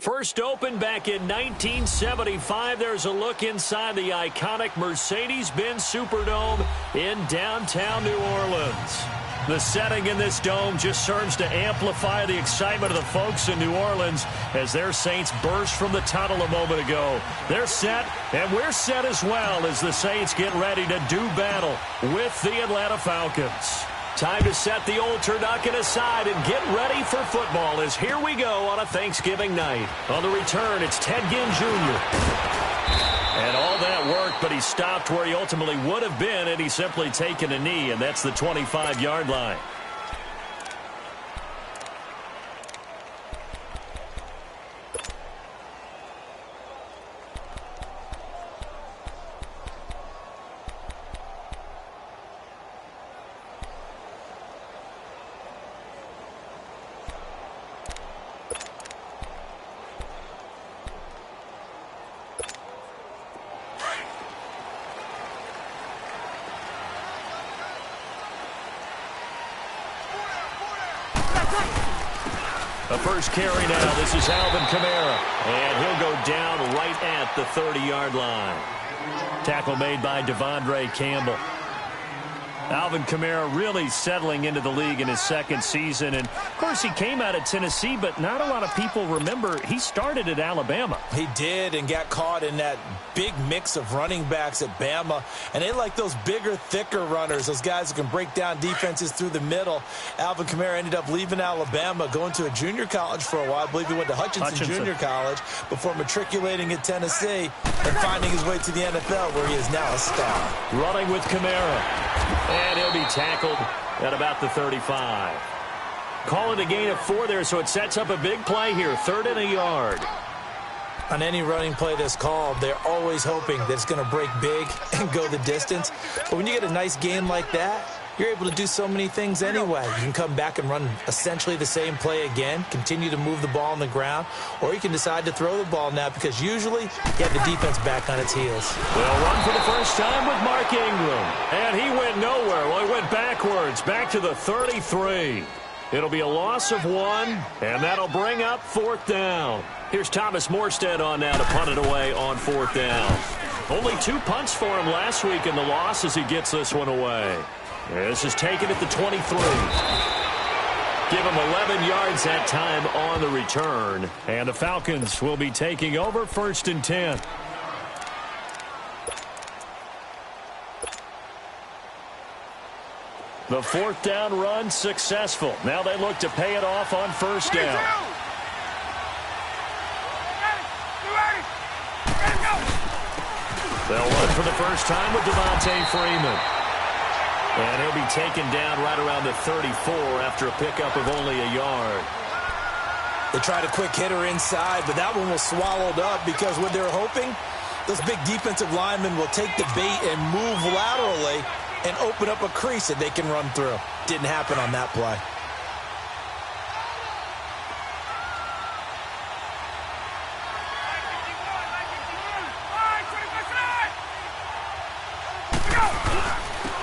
First opened back in 1975. There's a look inside the iconic Mercedes-Benz Superdome in downtown New Orleans. The setting in this dome just serves to amplify the excitement of the folks in New Orleans as their Saints burst from the tunnel a moment ago. They're set, and we're set as well as the Saints get ready to do battle with the Atlanta Falcons. Time to set the old turducken aside and get ready for football as here we go on a Thanksgiving night. On the return, it's Ted Ginn Jr. And all that worked, but he stopped where he ultimately would have been had he simply taken a knee, and that's the 25-yard line. The first carry now. This is Alvin Kamara. And he'll go down right at the 30-yard line. Tackle made by Devondre Campbell. Alvin Kamara really settling into the league in his second season. And, of course, he came out of Tennessee, but not a lot of people remember he started at Alabama. He did and got caught in that big mix of running backs at Bama. And they like those bigger, thicker runners, those guys who can break down defenses through the middle. Alvin Kamara ended up leaving Alabama, going to a junior college for a while. I believe he went to Hutchinson Junior College before matriculating at Tennessee and finding his way to the NFL, where he is now a star. Running with Kamara. And he'll be tackled at about the 35. Call it a gain of 4 there, so it sets up a big play here. 3rd and a yard. On any running play that's called, they're always hoping that it's going to break big and go the distance. But when you get a nice game like that, you're able to do so many things anyway. You can come back and run essentially the same play again, continue to move the ball on the ground, or you can decide to throw the ball now because usually you have the defense back on its heels. They'll run for the first time with Mark Ingram. And he went nowhere. Well, he went backwards, back to the 33. It'll be a loss of 1, and that'll bring up 4th down. Here's Thomas Morstead on now to punt it away on 4th down. Only 2 punts for him last week in the loss as he gets this one away. This is taken at the 23. Give him 11 yards that time on the return. And the Falcons will be taking over 1st and 10. The 4th down run successful. Now they look to pay it off on 1st down. They'll run for the first time with Devontae Freeman. And he'll be taken down right around the 34 after a pickup of only a yard. They tried a quick hitter inside, but that one was swallowed up because what they're hoping, those big defensive linemen will take the bait and move laterally and open up a crease that they can run through. Didn't happen on that play.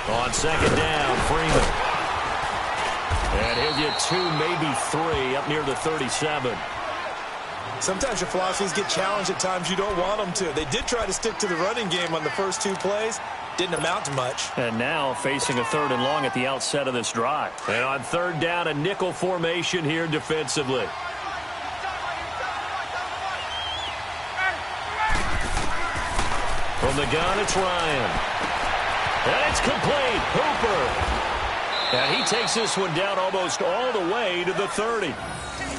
On 2nd down, Freeman. And he'll get 2, maybe 3, up near the 37. Sometimes your philosophies get challenged at times you don't want them to. They did try to stick to the running game on the first 2 plays. Didn't amount to much. And now facing a 3rd and long at the outset of this drive. And on 3rd down, a nickel formation here defensively. From the gun, it's Ryan. And it's complete. Hooper. And he takes this one down almost all the way to the 30.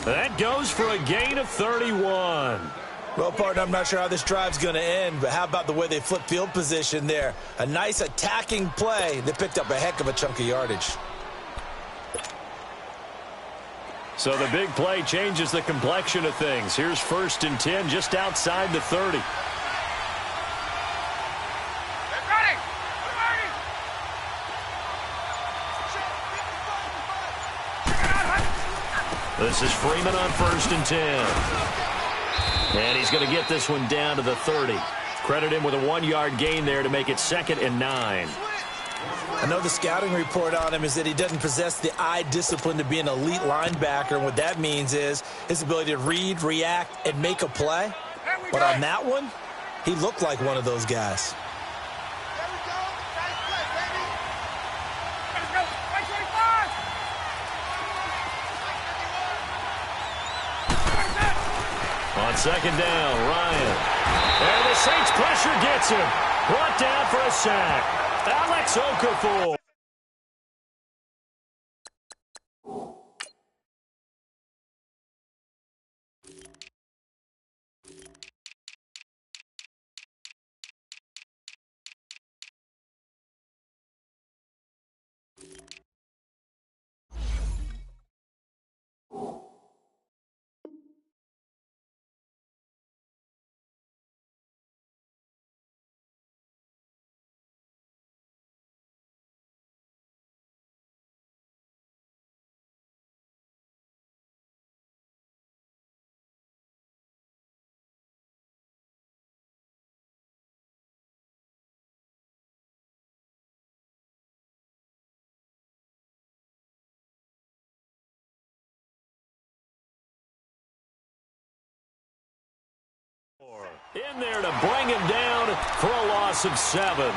That goes for a gain of 31. Well, partner, I'm not sure how this drive's going to end, but how about the way they flip field position there? A nice attacking play. They picked up a heck of a chunk of yardage. So the big play changes the complexion of things. Here's 1st and 10 just outside the 30. This is Freeman on 1st and 10. And he's going to get this one down to the 30. Credit him with a 1-yard gain there to make it 2nd and 9. I know the scouting report on him is that he doesn't possess the eye discipline to be an elite linebacker, and what that means is his ability to read, react, and make a play. But on that one, he looked like one of those guys. On second down, Ryan. And the Saints pressure gets him. Brought down for a sack. Alex Okafor. In there to bring him down for a loss of 7.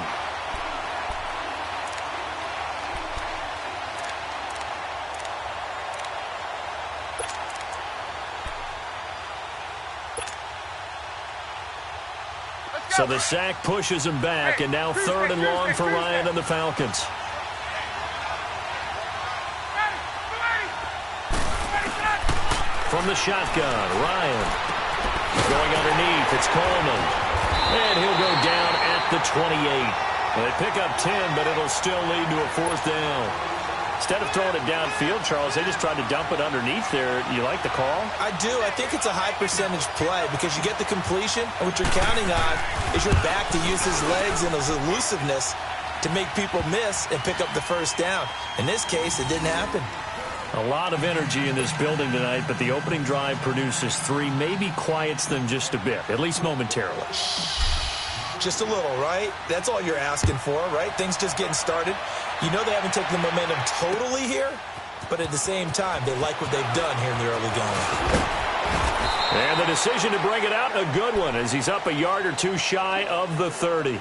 So the sack pushes him back, and now 3rd and long for Ryan and the Falcons. From the shotgun, Ryan. Going underneath, it's Coleman. And he'll go down at the 28. They pick up 10, but it'll still lead to a 4th down. Instead of throwing it downfield, Charles, they just tried to dump it underneath there. You like the call? I do. I think it's a high-percentage play because you get the completion, and what you're counting on is your back to use his legs and his elusiveness to make people miss and pick up the 1st down. In this case, it didn't happen. A lot of energy in this building tonight, but the opening drive produces 3, maybe quiets them just a bit, at least momentarily. Just a little, right? That's all you're asking for, right? Things just getting started. You know they haven't taken the momentum totally here, but at the same time, they like what they've done here in the early going. And the decision to bring it out, a good one, as he's up a yard or 2 shy of the 30.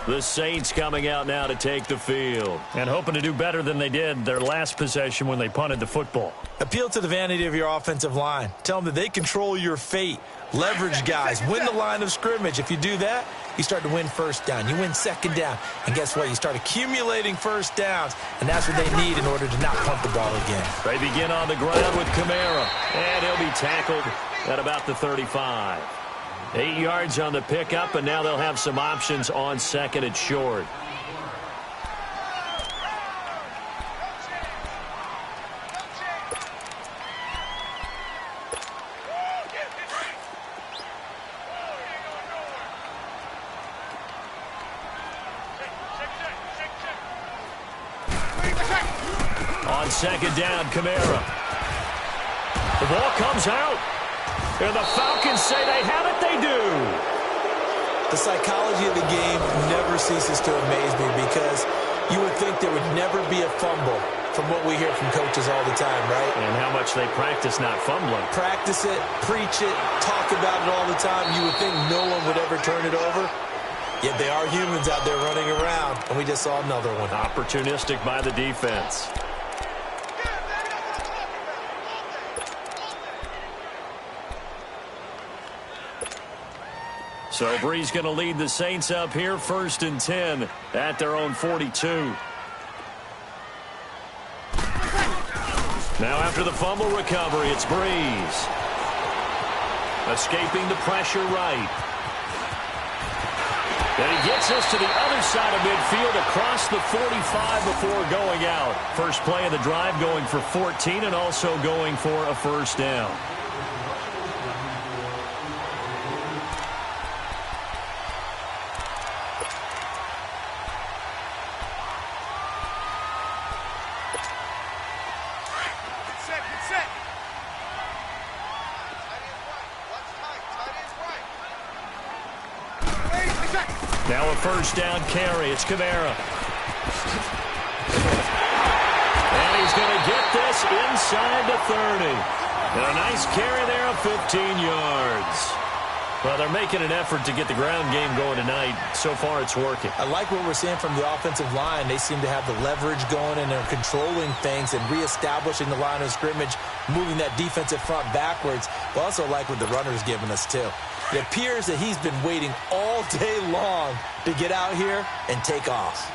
The Saints coming out now to take the field and hoping to do better than they did their last possession when they punted the football. Appeal to the vanity of your offensive line. Tell them that they control your fate. Leverage guys. Win the line of scrimmage. If you do that, you start to win 1st down. You win 2nd down. And guess what? You start accumulating 1st downs, and that's what they need in order to not punt the ball again. They begin on the ground with Kamara, and he'll be tackled at about the 35. 8 yards on the pickup, and now they'll have some options on 2nd and short. On 2nd down, Kamara. The ball comes out. And the Falcons say they have it, they do. The psychology of the game never ceases to amaze me because you would think there would never be a fumble from what we hear from coaches all the time, right? And how much they practice not fumbling. Practice it, preach it, talk about it all the time. You would think no one would ever turn it over. Yet they are humans out there running around, and we just saw another one. Opportunistic by the defense. So Bree's going to lead the Saints up here, 1st and 10 at their own 42. Now after the fumble recovery, it's Breeze. Escaping the pressure right. And he gets us to the other side of midfield across the 45 before going out. First play of the drive going for 14 and also going for a 1st down. Now a 1st down carry. It's Kamara. And he's going to get this inside the 30. And a nice carry there of 15 yards. Well, they're making an effort to get the ground game going tonight. So far, it's working. I like what we're seeing from the offensive line. They seem to have the leverage going, and they're controlling things and reestablishing the line of scrimmage, moving that defensive front backwards. But also like what the runner's giving us, too. It appears that he's been waiting all day long to get out here and take off.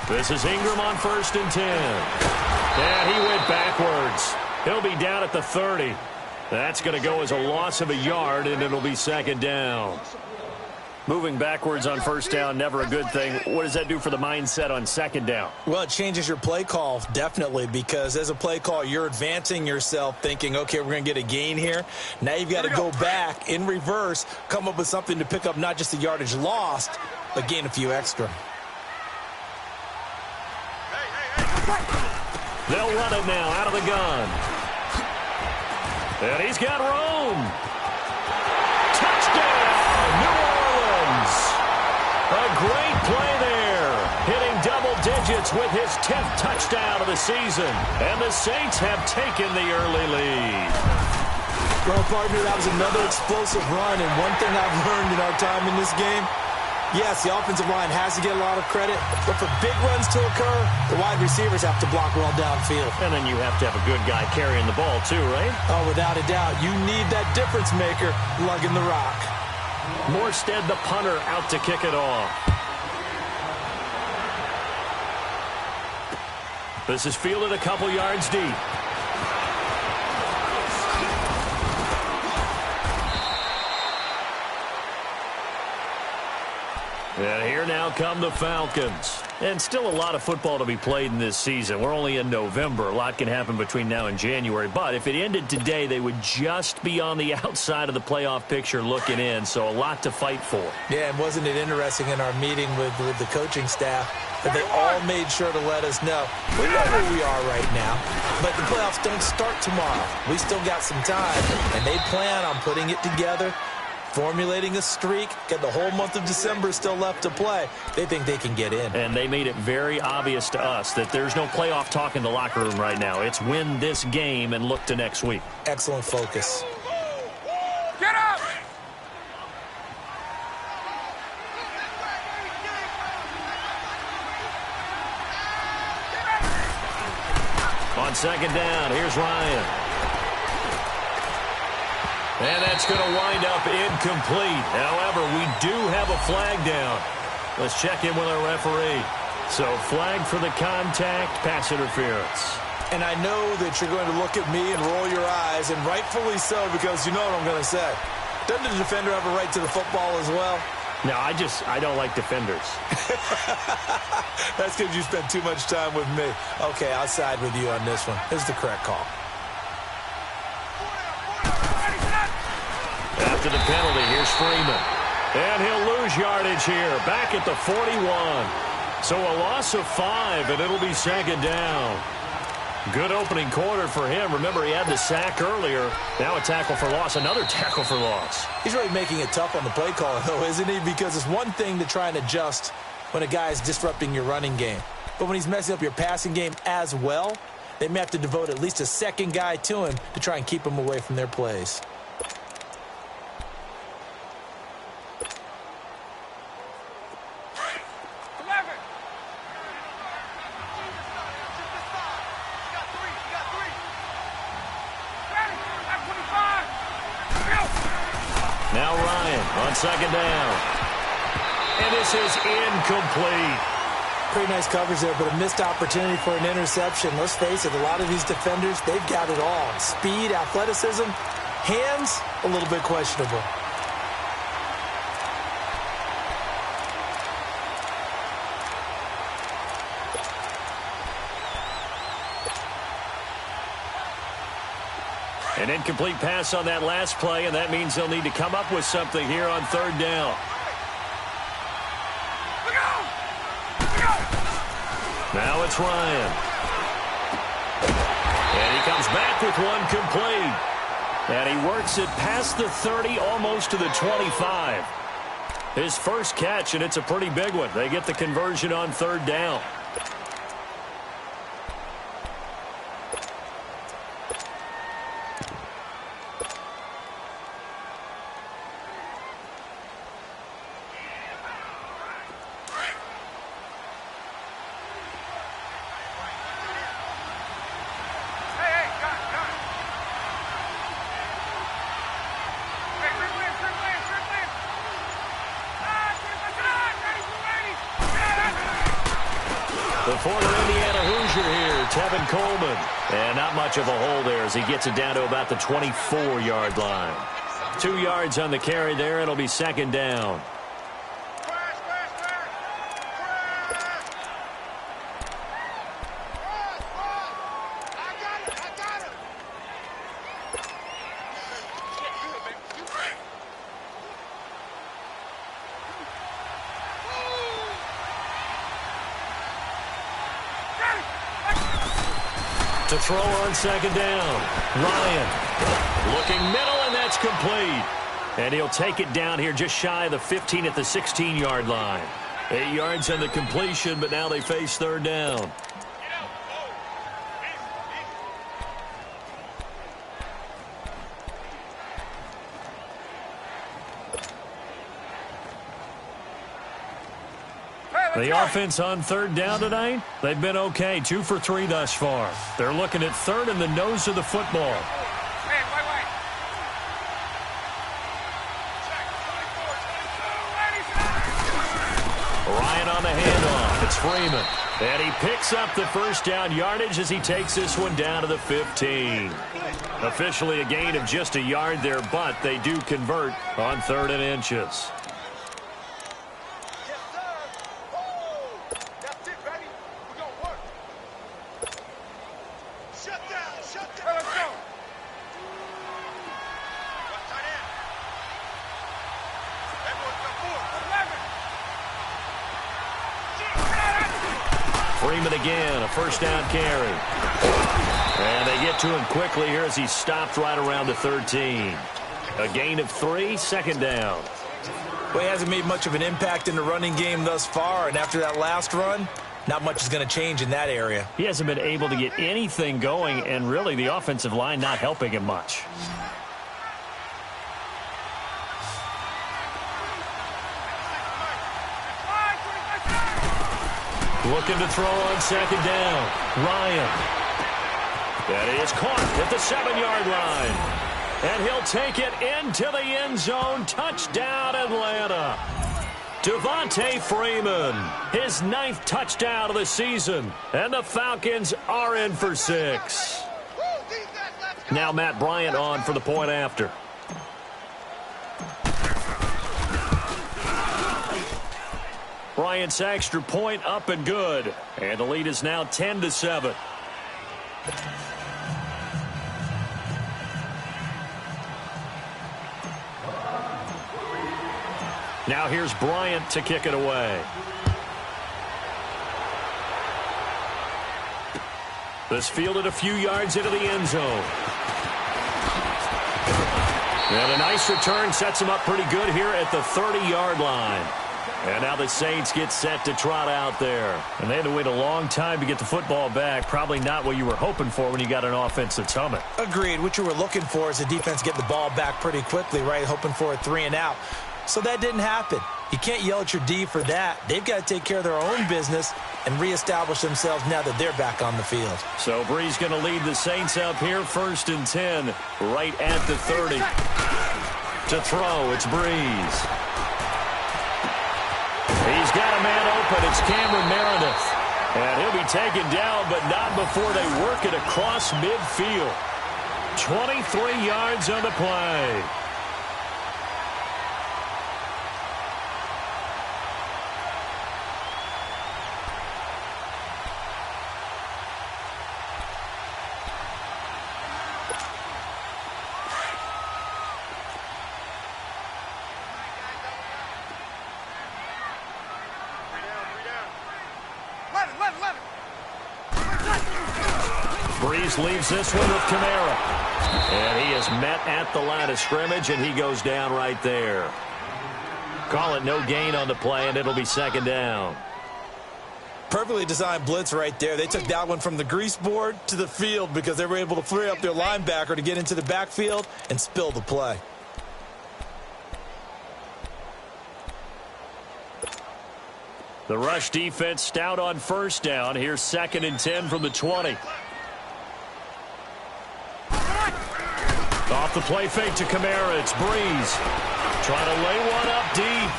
This is Ingram on 1st and 10. And he went backwards. He'll be down at the 30. That's going to go as a loss of a yard, and it'll be 2nd down. Moving backwards on 1st down, never a good thing. What does that do for the mindset on 2nd down? Well, it changes your play call, definitely, because as a play call, you're advancing yourself thinking, okay, we're going to get a gain here. Now you've got to go back in reverse, come up with something to pick up not just the yardage lost, but gain a few extra. They'll run it now out of the gun. And he's got room. Touchdown, New Orleans. A great play there. Hitting double digits with his 10th touchdown of the season. And the Saints have taken the early lead. Well, partner, that was another explosive run. And one thing I've learned in our time in this game, yes, the offensive line has to get a lot of credit, but for big runs to occur, the wide receivers have to block well downfield. And then you have to have a good guy carrying the ball too, right? Oh, without a doubt. You need that difference maker lugging the rock. Morstead, the punter, out to kick it off. This is fielded a couple yards deep. And here now come the Falcons. And still a lot of football to be played in this season. We're only in November. A lot can happen between now and January. But if it ended today, they would just be on the outside of the playoff picture looking in. So a lot to fight for. Yeah, and wasn't it interesting in our meeting with the coaching staff that they all made sure to let us know. We know where we are right now, but the playoffs don't start tomorrow. We still got some time, and they plan on putting it together, formulating a streak, got the whole month of December still left to play. They think they can get in. And they made it very obvious to us that there's no playoff talk in the locker room right now. It's win this game and look to next week. Excellent focus. Get up! On 2nd down, here's Ryan. And that's going to wind up incomplete. However, we do have a flag down. Let's check in with our referee. So, flag for the contact, pass interference. And I know that you're going to look at me and roll your eyes, and rightfully so, because you know what I'm going to say. Doesn't the defender have a right to the football as well? No, I don't like defenders. That's because you spent too much time with me. Okay, I'll side with you on this one. Here's the correct call. After the penalty, here's Freeman. And he'll lose yardage here, back at the 41. So a loss of 5, and it'll be 2nd down. Good opening quarter for him. Remember, he had the sack earlier. Now a tackle for loss, another tackle for loss. He's really making it tough on the play call, though, isn't he? Because it's one thing to try and adjust when a guy is disrupting your running game. But when he's messing up your passing game as well, they may have to devote at least a second guy to him to try and keep him away from their plays. Now Ryan on 2nd down. And this is incomplete. Pretty nice coverage there, but a missed opportunity for an interception. Let's face it, a lot of these defenders, they've got it all. Speed, athleticism, hands, a little bit questionable. An incomplete pass on that last play, and that means they'll need to come up with something here on 3rd down. Now it's Ryan. And he comes back with one complete. And he works it past the 30, almost to the 25. His first catch, and it's a pretty big one. They get the conversion on third down. The former Indiana Hoosier here, Tevin Coleman. And not much of a hole there as he gets it down to about the 24-yard line. 2 yards on the carry there. It'll be second down. To throw on second down. Ryan looking middle, and that's complete. And he'll take it down here just shy of the 15 at the 16-yard line. 8 yards on the completion, but now they face third down. The offense on third down tonight, they've been okay. 2 for 3 thus far. They're looking at third in the nose of the football. Hey, wait. Ryan on the handoff. It's Freeman. And he picks up the first down yardage as he takes this one down to the 15. Officially a gain of just a yard there, but they do convert on 3rd and inches. Freeman again, a first down carry. And they get to him quickly here as he's stopped right around the 13. A gain of 3, second down. Well, he hasn't made much of an impact in the running game thus far, and after that last run, not much is going to change in that area. He hasn't been able to get anything going, and really the offensive line not helping him much. Looking to throw on second down. Ryan. That is caught at the 7-yard line. And he'll take it into the end zone. Touchdown, Atlanta. Devontae Freeman, his 9th touchdown of the season. And the Falcons are in for 6. Now Matt Bryant on for the point after. Bryant's extra point up and good. And the lead is now 10-7. Now here's Bryant to kick it away. This fielded a few yards into the end zone. And a nice return sets him up pretty good here at the 30-yard line. And now the Saints get set to trot out there. And they had to wait a long time to get the football back. Probably not what you were hoping for when you got an offense that's humming. Agreed. What you were looking for is the defense get the ball back pretty quickly, right? Hoping for a 3 and out. So that didn't happen. You can't yell at your D for that. They've got to take care of their own business and reestablish themselves now that they're back on the field. So Brees going to lead the Saints up here, 1st and 10, right at the 30. To throw, it's Brees. He's got a man open. It's Cameron Meredith. And he'll be taken down, but not before they work it across midfield. 23 yards on the play. Brees leaves this one with Kamara. And he is met at the line of scrimmage, and he goes down right there. Call it no gain on the play, and it'll be second down. Perfectly designed blitz right there. They took that one from the grease board to the field because they were able to free up their linebacker to get into the backfield and spill the play. The rush defense stout on first down. Here's 2nd and 10 from the 20. Off the play fake to Kamara. It's Breeze. Trying to lay one up deep.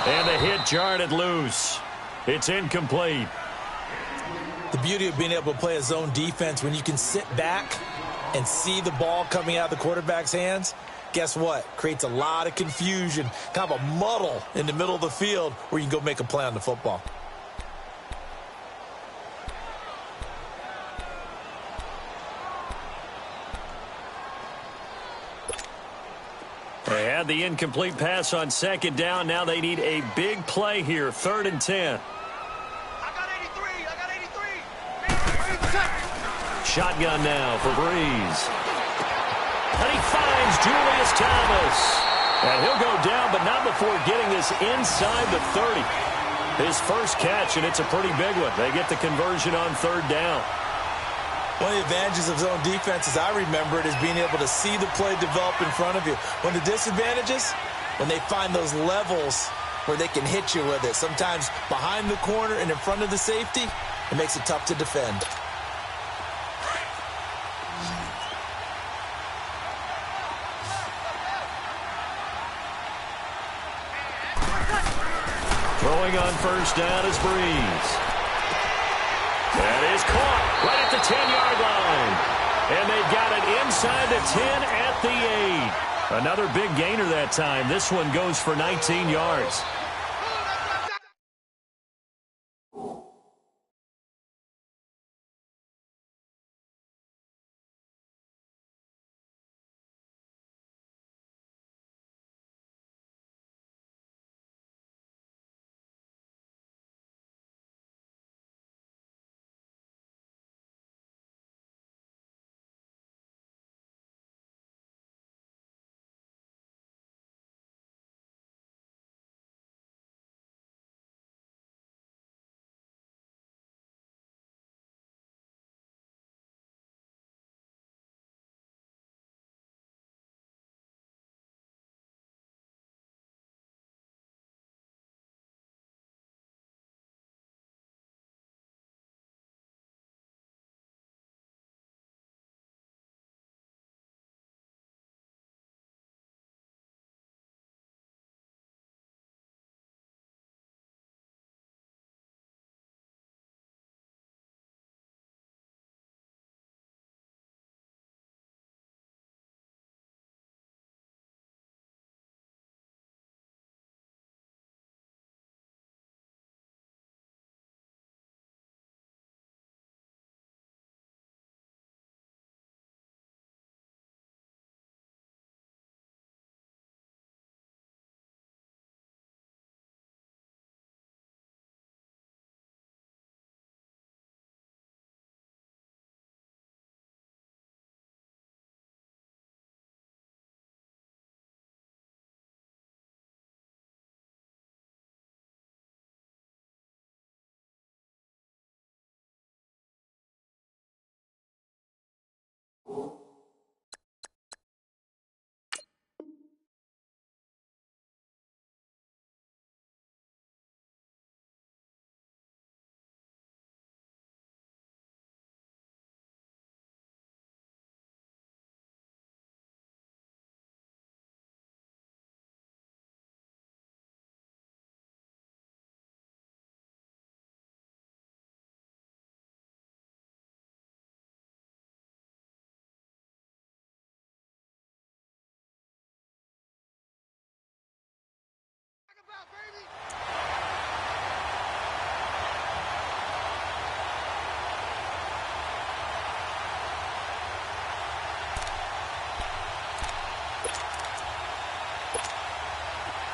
And the hit jarred it loose. It's incomplete. The beauty of being able to play a zone defense when you can sit back and see the ball coming out of the quarterback's hands, guess what? Creates a lot of confusion, kind of a muddle in the middle of the field where you can go make a play on the football. They had the incomplete pass on 2nd down. Now they need a big play here. 3rd and 10. I got 83. Shotgun now for Breeze. And he finds Julius Thomas. And he'll go down, but not before getting this inside the 30. His first catch, and it's a pretty big one. They get the conversion on 3rd down. One of the advantages of zone defense, as I remember it, is being able to see the play develop in front of you. One of the disadvantages, when they find those levels where they can hit you with it, sometimes behind the corner and in front of the safety, it makes it tough to defend. Throwing on first down is Breeze. That is caught right at the 10-yard line. And they've got it inside the 10 at the 8. Another big gainer that time. This one goes for 19 yards.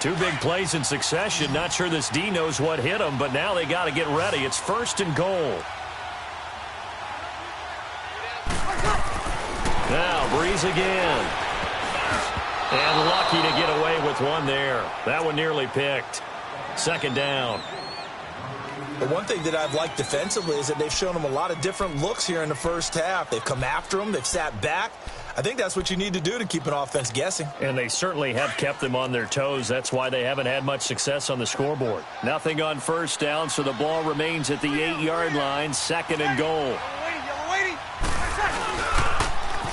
Two big plays in succession. Not sure this D knows what hit him, but now they got to get ready. It's 1st and goal. Now Breeze again. And lucky to get away with one there. That one nearly picked. Second down. The one thing that I've liked defensively is that they've shown them a lot of different looks here in the first half. They've come after them. They've sat back. I think that's what you need to do to keep an offense guessing. And they certainly have kept them on their toes. That's why they haven't had much success on the scoreboard. Nothing on first down, so the ball remains at the 8-yard line. Second and goal.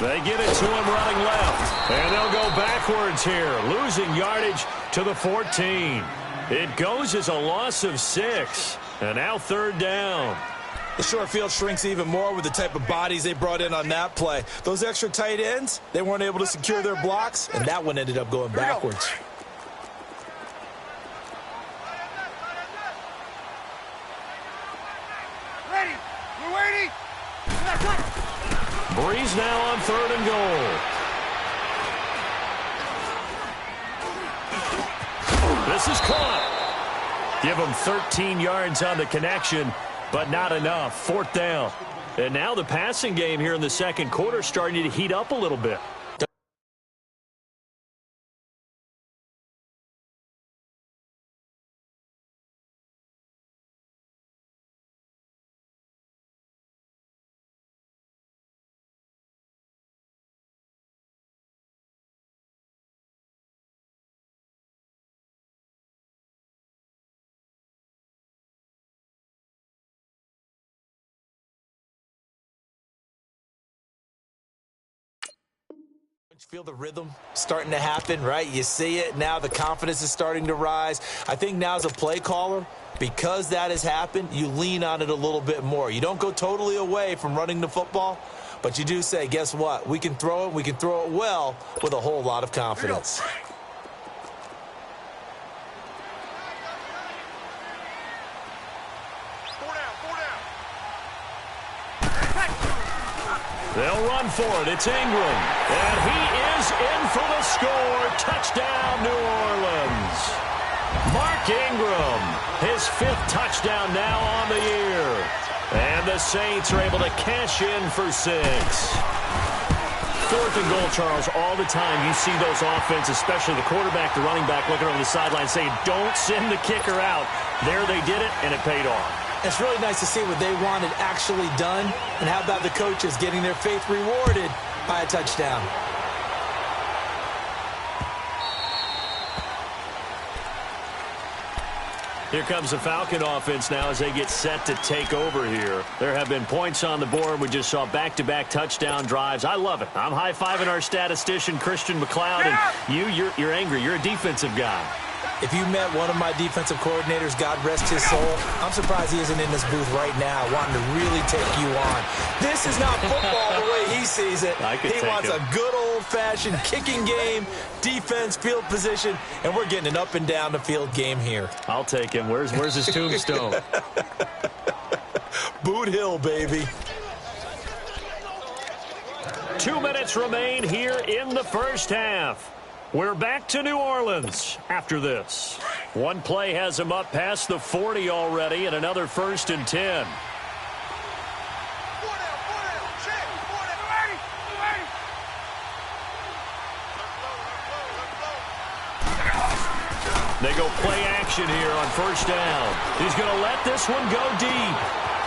They get it to him running left. And they'll go backwards here, losing yardage to the 14. It goes as a loss of 6. And now third down. The short field shrinks even more with the type of bodies they brought in on that play. Those extra tight ends, they weren't able to secure their blocks, and that one ended up going backwards. Ready. We're waiting. Breeze now on third and goal. This is caught. Give them 13 yards on the connection, but not enough. Fourth down. And now the passing game here in the second quarter starting to heat up a little bit. Feel the rhythm starting to happen, right? You see it. Now the confidence is starting to rise. I think now as a play caller, because that has happened, you lean on it a little bit more. You don't go totally away from running the football, but you do say, guess what? We can throw it. We can throw it well with a whole lot of confidence. They'll run for it. It's Ingram. And he is in for the score. Touchdown, New Orleans. Mark Ingram, his 5th touchdown now on the year. And the Saints are able to cash in for 6. Fourth and goal, Charles. All the time you see those offenses, especially the quarterback, the running back, looking over the sideline saying, don't send the kicker out. There they did it, and it paid off. It's really nice to see what they wanted actually done. And how about the coaches getting their faith rewarded by a touchdown? Here comes the Falcon offense now as they get set to take over here. There have been points on the board. We just saw back-to-back touchdown drives. I love it. I'm high-fiving our statistician, Christian McLeod, and you're angry. You're a defensive guy. If you met one of my defensive coordinators, God rest his soul, I'm surprised he isn't in this booth right now wanting to really take you on. This is not football the way he sees it. He wants a good old-fashioned kicking game, defense, field position, and we're getting an up and down the field game here. I'll take him. Where's his tombstone? Boot Hill, baby. 2 minutes remain here in the first half. We're back to New Orleans after this. One play has him up past the 40 already, and another 1st and 10. They go play action here on first down. He's going to let this one go deep.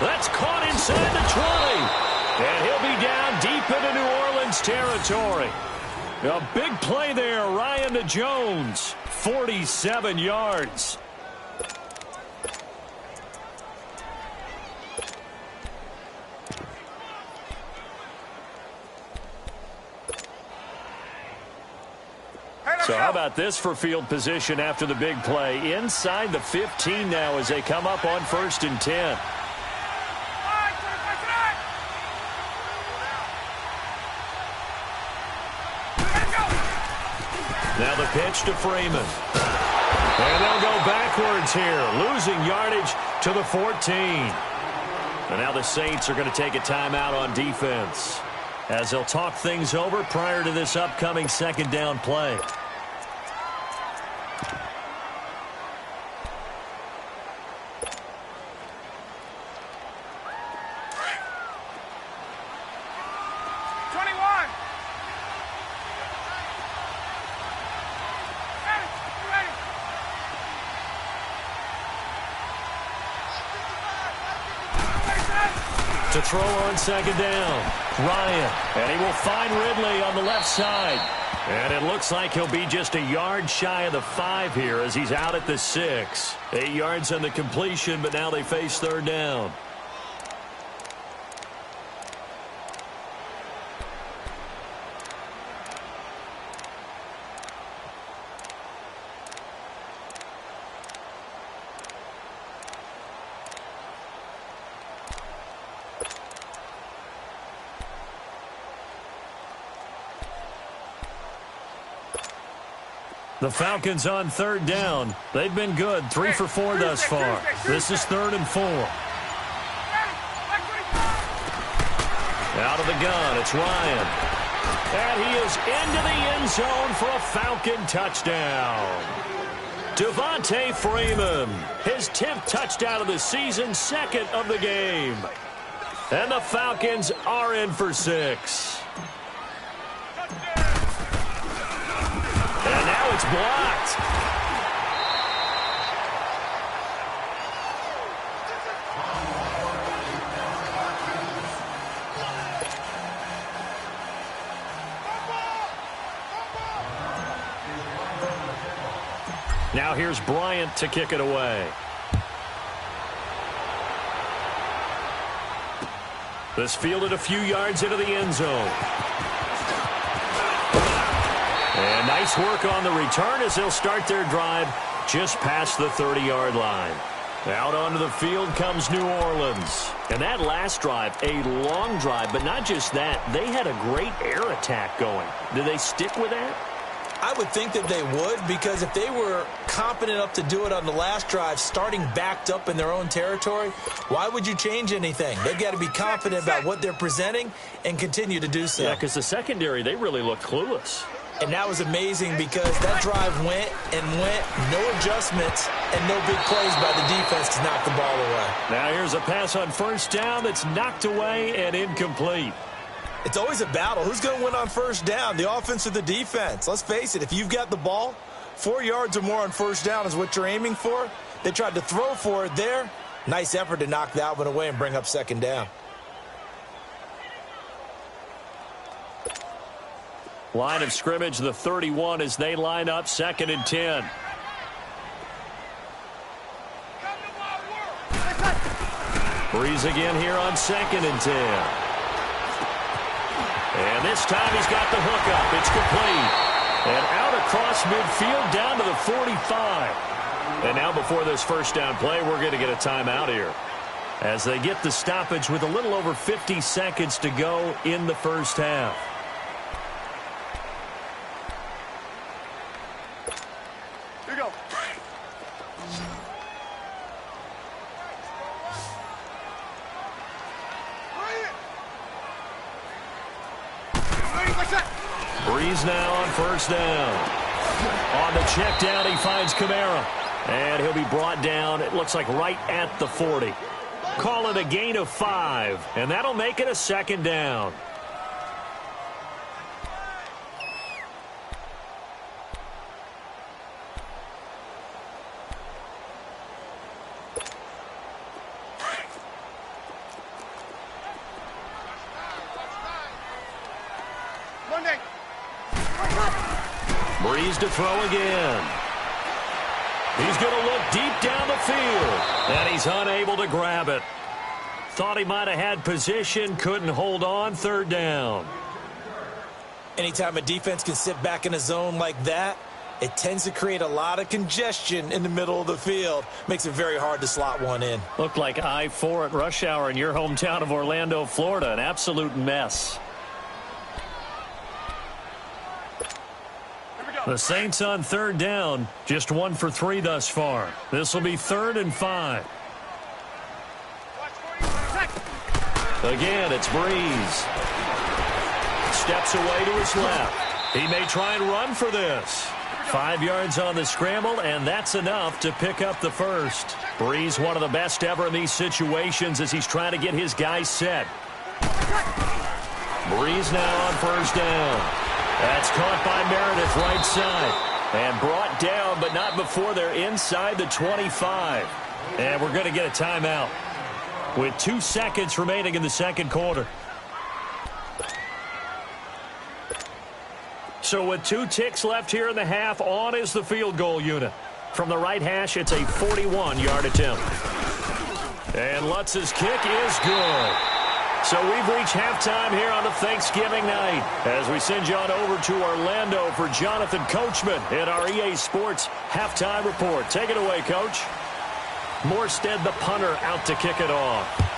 That's caught inside the 20. And he'll be down deep into New Orleans territory. A big play there, Ryan to Jones, 47 yards. So how about this for field position after the big play? Inside the 15 now as they come up on 1st and 10. Now the pitch to Freeman. And they'll go backwards here, losing yardage to the 14. And now the Saints are going to take a timeout on defense as they'll talk things over prior to this upcoming second down play. To throw on second down, Ryan. And he will find Ridley on the left side. And it looks like he'll be just a yard shy of the 5 here as he's out at the 6. 8 yards on the completion, but now they face third down. The Falcons on third down. They've been good, 3 for 4 thus far. This is 3rd and 4. Out of the gun, it's Ryan. And he is into the end zone for a Falcon touchdown. Devontae Freeman, his 10th touchdown of the season, 2nd of the game. And the Falcons are in for 6. And now it's blocked. Now here's Bryant to kick it away. This fielded a few yards into the end zone. And nice work on the return as they'll start their drive just past the 30-yard line. Out onto the field comes New Orleans. And that last drive, a long drive, but not just that. They had a great air attack going. Do they stick with that? I would think that they would, because if they were competent enough to do it on the last drive, starting backed up in their own territory, why would you change anything? They've got to be confident about what they're presenting and continue to do so. Yeah, because the secondary, they really looked clueless. And that was amazing because that drive went and went, no adjustments, and no big plays by the defense to knock the ball away. Now here's a pass on first down that's knocked away and incomplete. It's always a battle. Who's going to win on first down, the offense or the defense? Let's face it, if you've got the ball, 4 yards or more on first down is what you're aiming for. They tried to throw for it there. Nice effort to knock that one away and bring up second down. Line of scrimmage, the 31, as they line up 2nd and 10. Breeze again here on 2nd and 10. And this time he's got the hook up. It's complete. And out across midfield down to the 45. And now before this first down play, we're going to get a timeout here, as they get the stoppage with a little over 50 seconds to go in the first half. Here you go. Breeze now on first down. On the check down, he finds Kamara. And he'll be brought down, it looks like right at the 40. Call it a gain of 5, and that'll make it a second down. Breeze to throw again. He's going to look deep down the field, and he's unable to grab it. Thought he might have had position, couldn't hold on, third down. Anytime a defense can sit back in a zone like that, it tends to create a lot of congestion in the middle of the field. Makes it very hard to slot one in. Looked like I-4 at rush hour in your hometown of Orlando, Florida. An absolute mess. The Saints on third down, just 1 for 3 thus far. This will be 3rd and 5. Again, it's Breeze. Steps away to his left. He may try and run for this. 5 yards on the scramble, and that's enough to pick up the first. Breeze, one of the best ever in these situations as he's trying to get his guys set. Breeze now on first down. That's caught by Meredith right side. And brought down, but not before they're inside the 25. And we're going to get a timeout. with 2 seconds remaining in the second quarter. So with 2 ticks left here in the half, on is the field goal unit. From the right hash, it's a 41-yard attempt. And Lutz's kick is good. So we've reached halftime here on a Thanksgiving night as we send you on over to Orlando for Jonathan Coachman in our EA Sports Halftime Report. Take it away, Coach. Morstead, the punter, out to kick it off.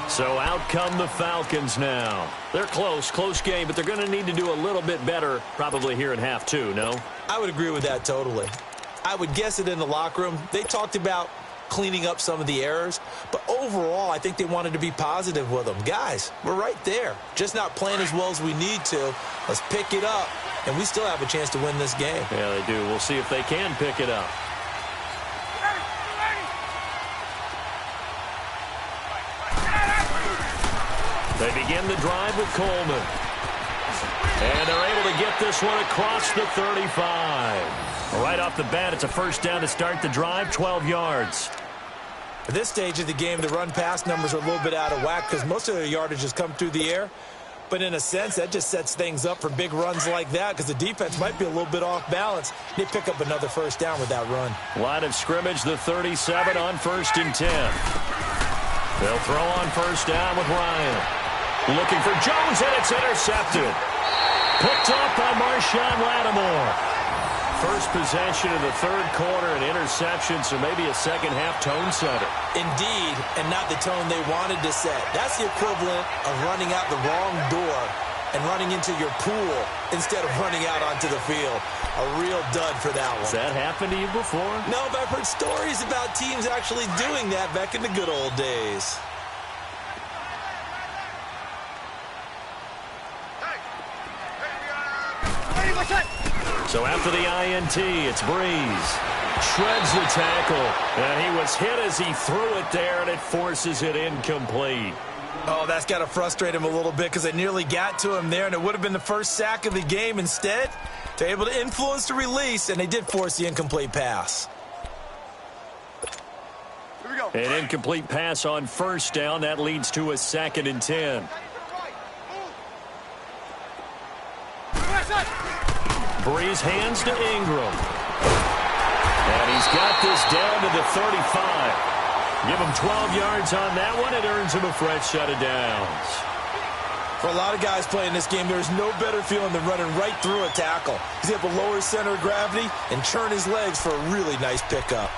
So out come the Falcons now. They're close game, but they're going to need to do a little bit better probably here in half 2, no? I would agree with that totally. I would guess it in the locker room. They talked about cleaning up some of the errors, but overall, I think they wanted to be positive with them. Guys, we're right there. Just not playing as well as we need to. Let's pick it up, and we still have a chance to win this game. Yeah, they do. We'll see if they can pick it up. They begin the drive with Coleman. And they're able to get this one across the 35. Right off the bat, it's a first down to start the drive, 12 yards. At this stage of the game, the run-pass numbers are a little bit out of whack because most of their yardage has come through the air. But in a sense, that just sets things up for big runs like that because the defense might be a little bit off balance. They pick up another first down with that run. Line of scrimmage, the 37 on 1st and 10. They'll throw on first down with Ryan. Looking for Jones, and it's intercepted. Picked up by Marshawn Lattimore. First possession of the third quarter, an interception, so maybe a second-half tone setter. Indeed, and not the tone they wanted to set. That's the equivalent of running out the wrong door and running into your pool instead of running out onto the field. A real dud for that one. Has that happened to you before? No, but I've heard stories about teams actually doing that back in the good old days. So after the INT, it's Breeze. Shreds the tackle. And he was hit as he threw it there, and it forces it incomplete. Oh, that's got to frustrate him a little bit because they nearly got to him there, and it would have been the first sack of the game. Instead, they're able to influence the release, and they did force the incomplete pass. Here we go. An incomplete pass on first down. That leads to a 2nd and 10. Breeze hands to Ingram. And he's got this down to the 35. Give him 12 yards on that one. It earns him a fresh set of downs. For a lot of guys playing this game, there's no better feeling than running right through a tackle. He's able to lower his center of gravity and churn his legs for a really nice pickup.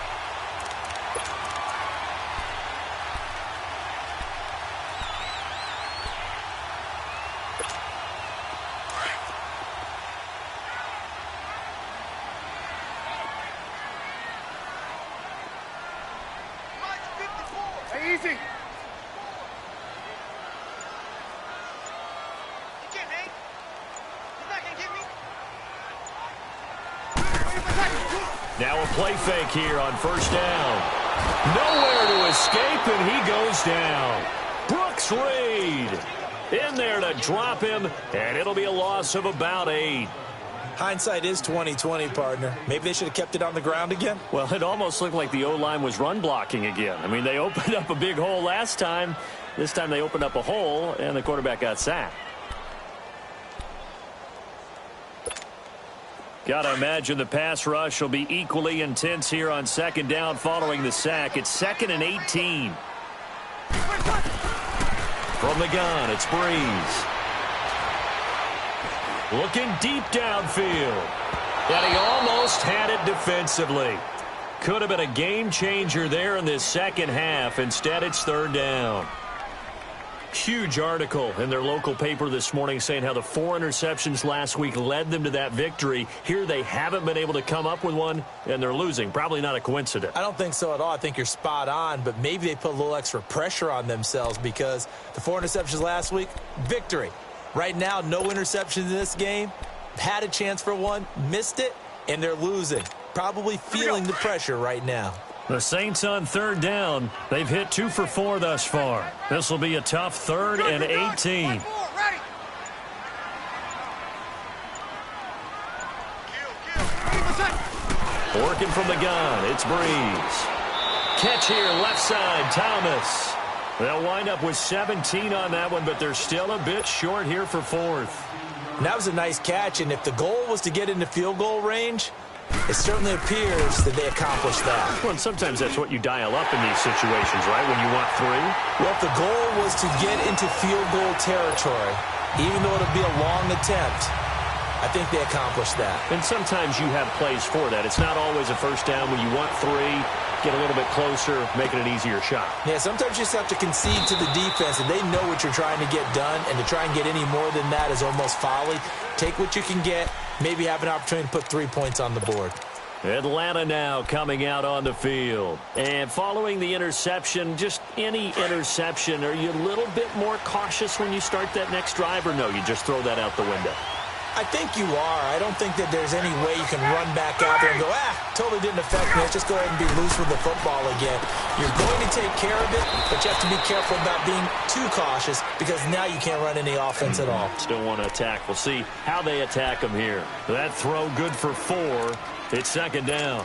Easy. Now a play fake here on first down. Nowhere to escape, and he goes down. Brooks Reed in there to drop him, and it'll be a loss of about 8. Hindsight is 20/20, partner. Maybe they should have kept it on the ground again. Well, it almost looked like the O-line was run blocking again. I mean, they opened up a big hole last time. This time they opened up a hole, and the quarterback got sacked. Got to imagine the pass rush will be equally intense here on second down following the sack. It's 2nd and 18. From the gun, it's Breeze. Looking deep downfield. And he almost had it defensively. Could have been a game changer there in this second half. Instead, it's third down. Huge article in their local paper this morning saying how the 4 interceptions last week led them to that victory. Here they haven't been able to come up with one, and they're losing. Probably not a coincidence. I don't think so at all. I think you're spot on, but maybe they put a little extra pressure on themselves because the 4 interceptions last week, victory. Right now, no interceptions in this game. Had a chance for one, missed it, and they're losing. Probably feeling the pressure right now. The Saints on third down. They've hit 2 for 4 thus far. This will be a tough 3rd and 18. Working from the gun, it's Breeze. Catch here, left side, Thomas. They'll wind up with 17 on that one, but they're still a bit short here for fourth. And that was a nice catch, and if the goal was to get into field goal range, it certainly appears that they accomplished that. Well, and sometimes that's what you dial up in these situations, right, when you want 3? Well, if the goal was to get into field goal territory, even though it'll be a long attempt, I think they accomplished that. And sometimes you have plays for that. It's not always a first down when you want 3, get a little bit closer, making an easier shot. Yeah, sometimes you just have to concede to the defense, and they know what you're trying to get done, and to try and get any more than that is almost folly. Take what you can get, maybe have an opportunity to put 3 points on the board. Atlanta now coming out on the field. And following the interception, just any interception, are you a little bit more cautious when you start that next drive, or no, you just throw that out the window? I think you are. I don't think that there's any way you can run back out there and go, totally didn't affect me. Let's just go ahead and be loose with the football again. You're going to take care of it, but you have to be careful about being too cautious because now you can't run any offense at all. Still want to attack. We'll see how they attack them here. That throw good for 4. It's second down.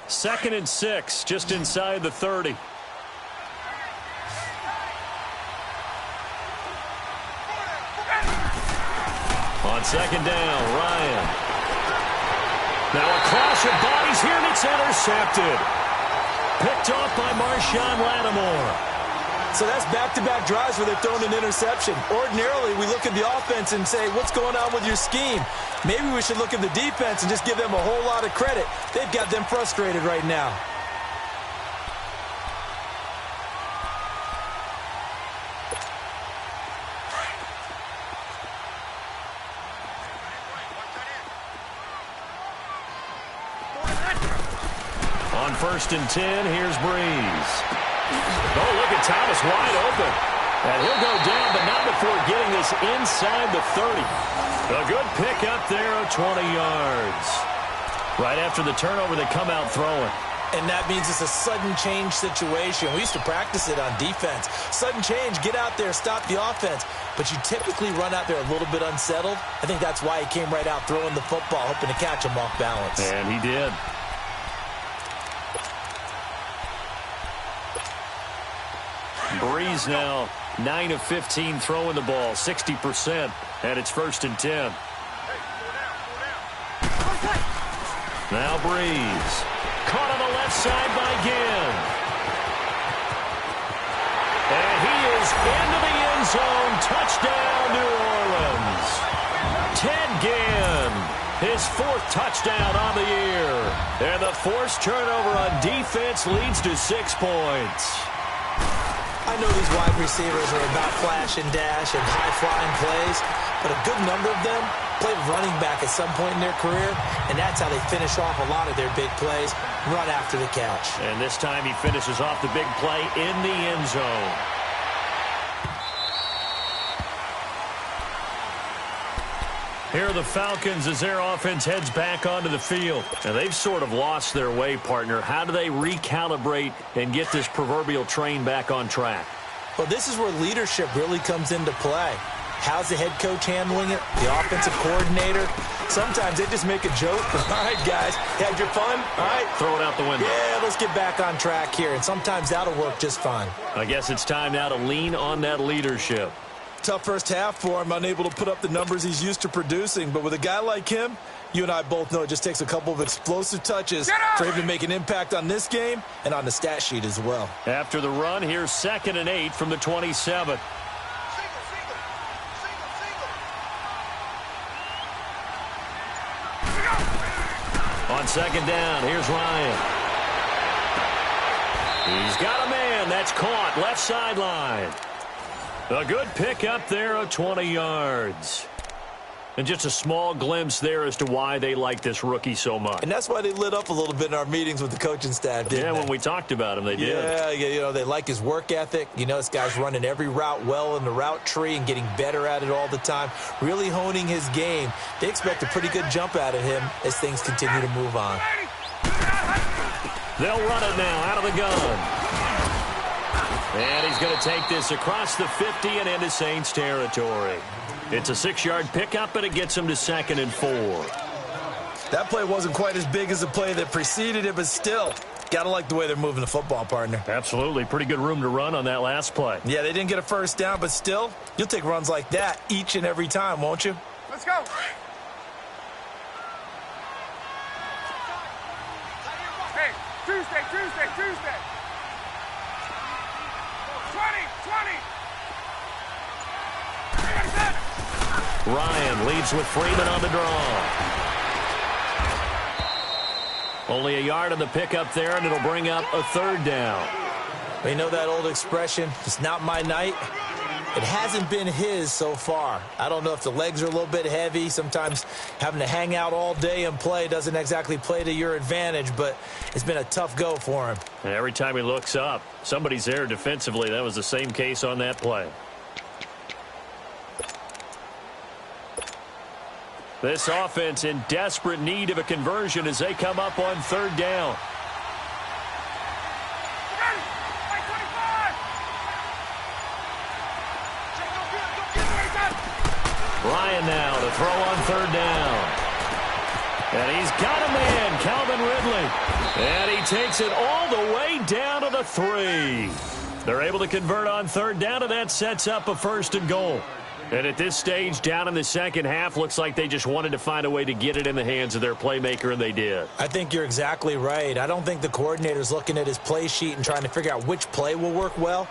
Second and 6, just inside the 30. On second down, Ryan. Now a clash of bodies here, and it's intercepted. Picked off by Marshawn Lattimore. So that's back-to-back drives where they're throwing an interception. Ordinarily, we look at the offense and say, what's going on with your scheme? Maybe we should look at the defense and just give them a whole lot of credit. They've got them frustrated right now. On first and 10, here's Breeze. Oh, look at Thomas wide open. And he'll go down, but not before getting this inside the 30. A good pick up there of 20 yards. Right after the turnover, they come out throwing. And that means it's a sudden change situation. We used to practice it on defense. Sudden change, get out there, stop the offense. But you typically run out there a little bit unsettled. I think that's why he came right out throwing the football, hoping to catch him off balance. And he did. Breeze now 9 of 15 throwing the ball, 60%, and it's first and 10. Now Breeze. Caught on the left side by Ginn. And he is into the end zone. Touchdown, New Orleans. Ted Ginn, his 4th touchdown on the year. And the forced turnover on defense leads to 6 points. I know these wide receivers are about flash and dash and high-flying plays, but a good number of them played running back at some point in their career, and that's how they finish off a lot of their big plays, run after the catch. And this time he finishes off the big play in the end zone. Here are the Falcons as their offense heads back onto the field. And they've sort of lost their way, partner. How do they recalibrate and get this proverbial train back on track? Well, this is where leadership really comes into play. How's the head coach handling it? The offensive coordinator? Sometimes they just make a joke. All right, guys, had your fun? All right. Throw it out the window. Yeah, let's get back on track here. And sometimes that'll work just fine. I guess it's time now to lean on that leadership. Tough first half for him, unable to put up the numbers he's used to producing. But with a guy like him, you and I both know it just takes a couple of explosive touches for him to make an impact on this game and on the stat sheet as well. After the run, here's 2nd and 8 from the 27. On second down, here's Ryan. He's got a man. That's caught. Left sideline. A good pick up there of 20 yards. And just a small glimpse there as to why they like this rookie so much. And that's why they lit up a little bit in our meetings with the coaching staff, didn't they? Yeah, when we talked about him, they did. Yeah, you know, they like his work ethic. You know, this guy's running every route well in the route tree and getting better at it all the time, really honing his game. They expect a pretty good jump out of him as things continue to move on. They'll run it now out of the gun. And he's going to take this across the 50 and into Saints territory. It's a 6-yard pickup, and it gets him to 2nd and 4. That play wasn't quite as big as the play that preceded it, but still, got to like the way they're moving the football, partner. Absolutely. Pretty good room to run on that last play. Yeah, they didn't get a first down, but still, you'll take runs like that each and every time, won't you? Let's go. Hey, Tuesday. 20. Ryan leads with Freeman on the draw. Only a yard on the pickup there, and it'll bring up a 3rd down. You know that old expression, it's not my night? It hasn't been his so far. I don't know if the legs are a little bit heavy. Sometimes having to hang out all day and play doesn't exactly play to your advantage, but it's been a tough go for him. And every time he looks up, somebody's there defensively. That was the same case on that play. This offense in desperate need of a conversion as they come up on 3rd down. Ryan now to throw on 3rd down. And he's got a man, Calvin Ridley. And he takes it all the way down to the 3. They're able to convert on 3rd down, and that sets up a 1st and goal. And at this stage, down in the second half, looks like they just wanted to find a way to get it in the hands of their playmaker, and they did. I think you're exactly right. I don't think the coordinator's looking at his play sheet and trying to figure out which play will work well.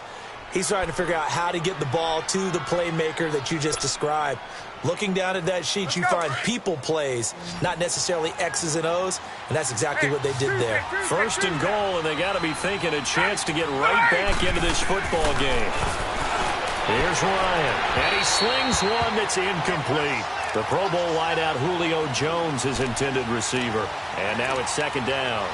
He's trying to figure out how to get the ball to the playmaker that you just described. Looking down at that sheet, you find people plays, not necessarily X's and O's, and that's exactly what they did there. 1st and goal, and they got to be thinking a chance to get right back into this football game. Here's Ryan, and he slings one that's incomplete. The Pro Bowl wideout Julio Jones, his intended receiver. And now it's 2nd down.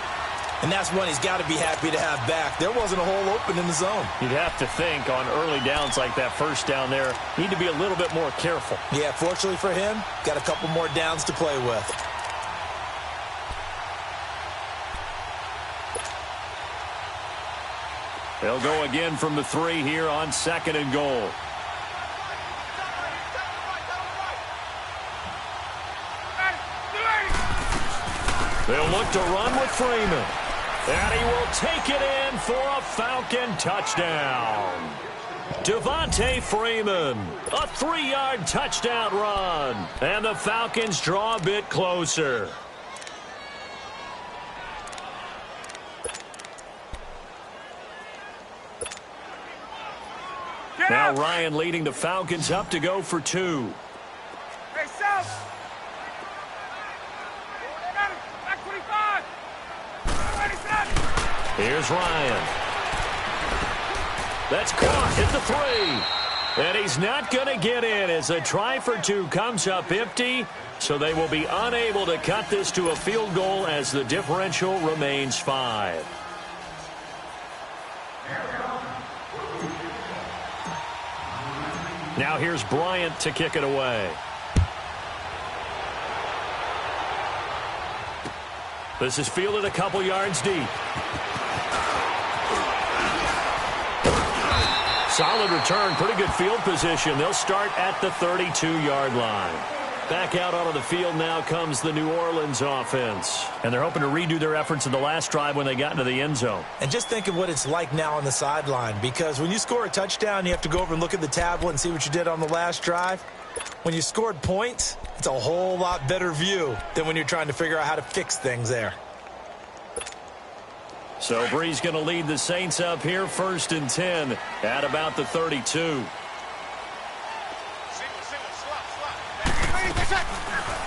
And that's one he's got to be happy to have back. There wasn't a hole open in the zone. You'd have to think on early downs like that 1st down there, need to be a little bit more careful. Yeah, fortunately for him, got a couple more downs to play with. They'll go again from the 3 here on 2nd and goal. They'll look to run with Freeman. And he will take it in for a Falcon touchdown. Devontae Freeman, a 3-yard touchdown run. And the Falcons draw a bit closer. Now Ryan leading the Falcons up to go for 2. Hey, South. Back 25. Ready, set. Here's Ryan. That's caught at the 3. And he's not going to get in as a try for 2 comes up empty. So they will be unable to cut this to a field goal as the differential remains 5. Now here's Bryant to kick it away. This is fielded a couple yards deep. Solid return, pretty good field position. They'll start at the 32-yard line. Back out onto the field now comes the New Orleans offense. And they're hoping to redo their efforts in the last drive when they got into the end zone. And just think of what it's like now on the sideline, because when you score a touchdown, you have to go over and look at the tablet and see what you did on the last drive. When you scored points, it's a whole lot better view than when you're trying to figure out how to fix things there. So Bree's going to lead the Saints up here, 1st and 10 at about the 32.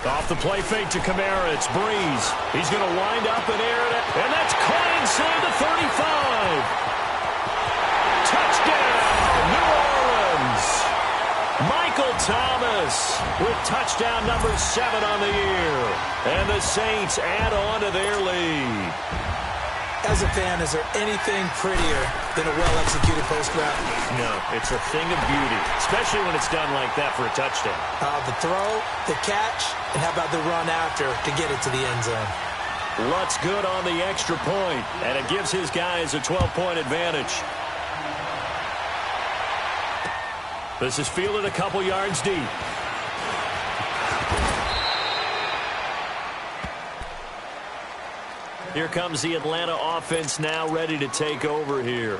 Off the play fake to Kamara, it's Breeze. He's going to wind up and air it, and that's caught inside the 35. Touchdown, New Orleans. Michael Thomas with touchdown number 7 on the year. And the Saints add on to their lead. As a fan, is there anything prettier than a well-executed post route? No, it's a thing of beauty, especially when it's done like that for a touchdown. The throw, the catch, and how about the run after to get it to the end zone? Lutt's good on the extra point, and it gives his guys a 12-point advantage. This is fielded a couple yards deep. Here comes the Atlanta offense now ready to take over here.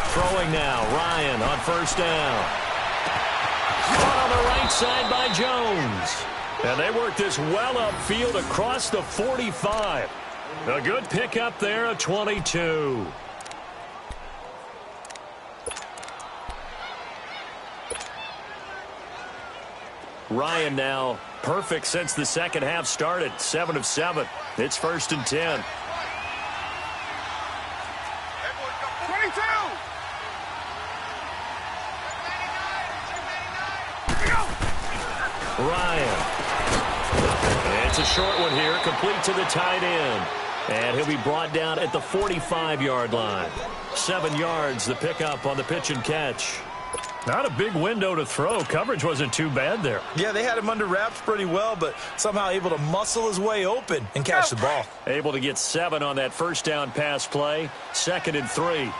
Throwing now, Ryan on first down. Caught on the right side by Jones. And they work this well upfield across the 45. A good pickup there, a 22. Ryan now perfect since the second half started. 7 of 7. It's 1st and 10. 22! Ryan. And it's a short one here, complete to the tight end. And he'll be brought down at the 45-yard line. 7 yards, the pickup on the pitch and catch. Not a big window to throw. Coverage wasn't too bad there. Yeah, they had him under wraps pretty well, but somehow able to muscle his way open and catch the ball. Able to get 7 on that first down pass play. 2nd and 3.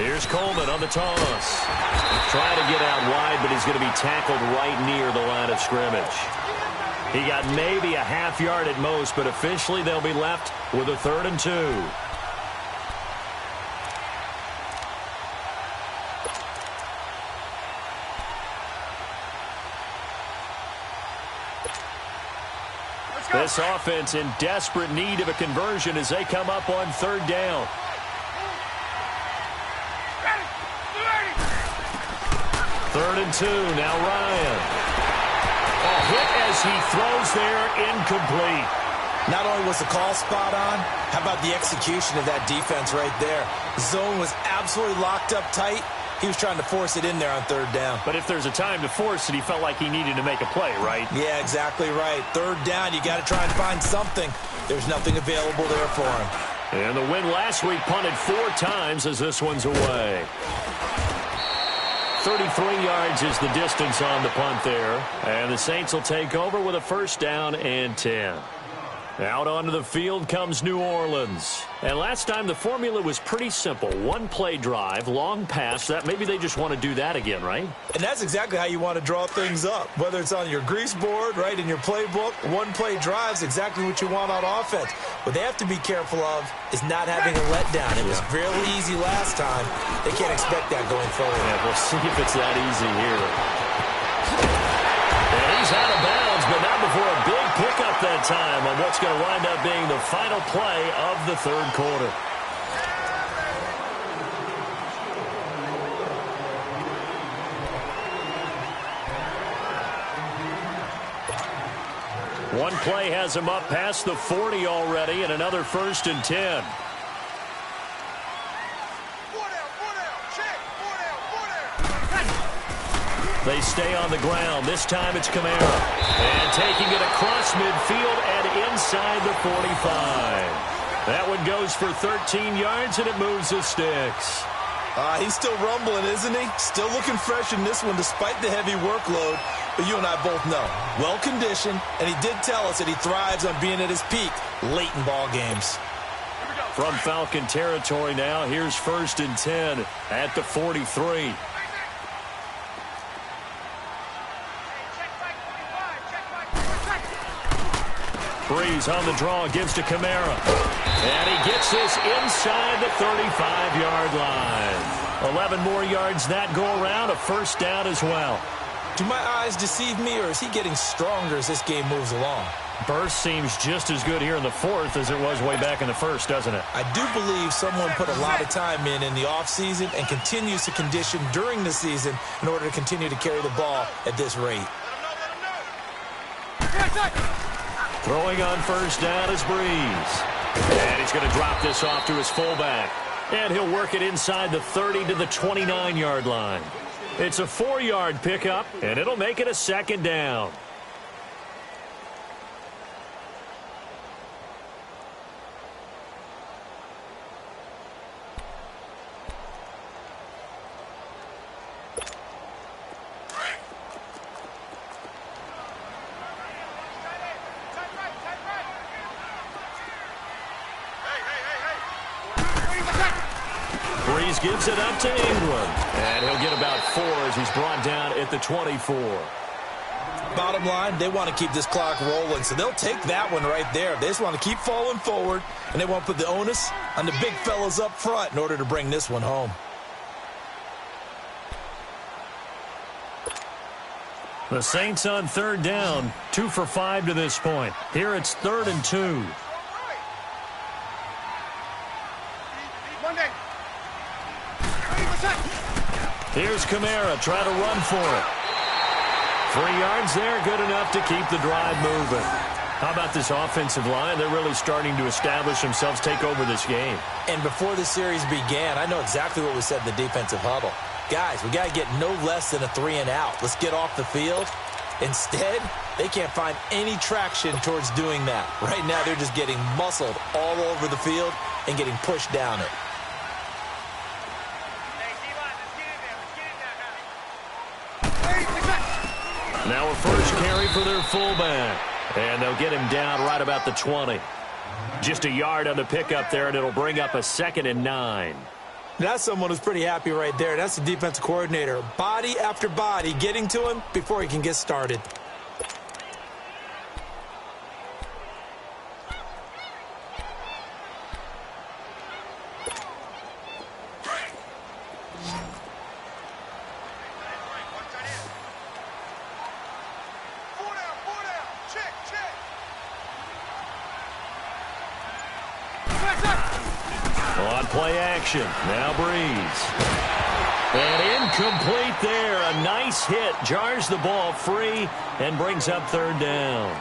Here's Coleman on the toss. Trying to get out wide, but he's going to be tackled right near the line of scrimmage. He got maybe a half yard at most, but officially they'll be left with a 3rd and 2. This offense in desperate need of a conversion as they come up on 3rd down. 3rd and 2, now Ryan. A hit as he throws there, incomplete. Not only was the call spot on, how about the execution of that defense right there? The zone was absolutely locked up tight. He was trying to force it in there on 3rd down. But if there's a time to force it, he felt like he needed to make a play, right? Yeah, exactly right. 3rd down, you got to try and find something. There's nothing available there for him. And the win last week punted 4 times as this one's away. 33 yards is the distance on the punt there. And the Saints will take over with a 1st down and 10. Out onto the field comes New Orleans. And last time the formula was pretty simple. 1-play drive, long pass. That maybe they just want to do that again, right? And that's exactly how you want to draw things up. Whether it's on your grease board, right, in your playbook, 1-play drive is exactly what you want on offense. What they have to be careful of is not having a letdown. It was fairly easy last time. They can't expect that going forward. Yeah, we'll see if it's that easy here. And he's out of bounds, but not before a big pickup that time on what's going to wind up being the final play of the 3rd quarter. One play has him up past the 40 already, and another 1st and 10. They stay on the ground. This time it's Kamara. And taking it across midfield and inside the 45. That one goes for 13 yards, and it moves the sticks. He's still rumbling, isn't he? Still looking fresh in this one despite the heavy workload. But you and I both know, well-conditioned, and he did tell us that he thrives on being at his peak late in ball games. From Falcon territory now, here's 1st and 10 at the 43. Breeze on the draw, gives to Kamara. And he gets this inside the 35-yard line. 11 more yards that go around, a 1st down as well. Do my eyes deceive me, or is he getting stronger as this game moves along? Burst seems just as good here in the 4th as it was way back in the 1st, doesn't it? I do believe someone put a lot of time in the offseason and continues to condition during the season in order to continue to carry the ball at this rate. Throwing on 1st down is Breeze. And he's going to drop this off to his fullback. And he'll work it inside the 30 to the 29-yard line. It's a 4-yard pickup, and it'll make it a 2nd down. Breeze gives it up to England. And he'll get about 4 as he's brought down at the 24. Bottom line, they want to keep this clock rolling, so they'll take that one right there. They just want to keep falling forward, and they won't put the onus on the big fellas up front in order to bring this one home. The Saints on third down, 2 for 5 to this point. Here it's 3rd and 2. Here's Kamara, try to run for it. 3 yards there, good enough to keep the drive moving. How about this offensive line? They're really starting to establish themselves, take over this game. And before the series began, I know exactly what we said in the defensive huddle. Guys, we got to get no less than a 3 and out. Let's get off the field. Instead, they can't find any traction towards doing that. Right now, they're just getting muscled all over the field and getting pushed down it. Now a first carry for their fullback. And they'll get him down right about the 20. Just a yard on the pickup there, and it'll bring up a 2nd and 9. That's someone who's pretty happy right there. That's the defensive coordinator. Body after body getting to him before he can get started. On play action, now Breeze. And incomplete there. A nice hit. Jars the ball free and brings up 3rd down.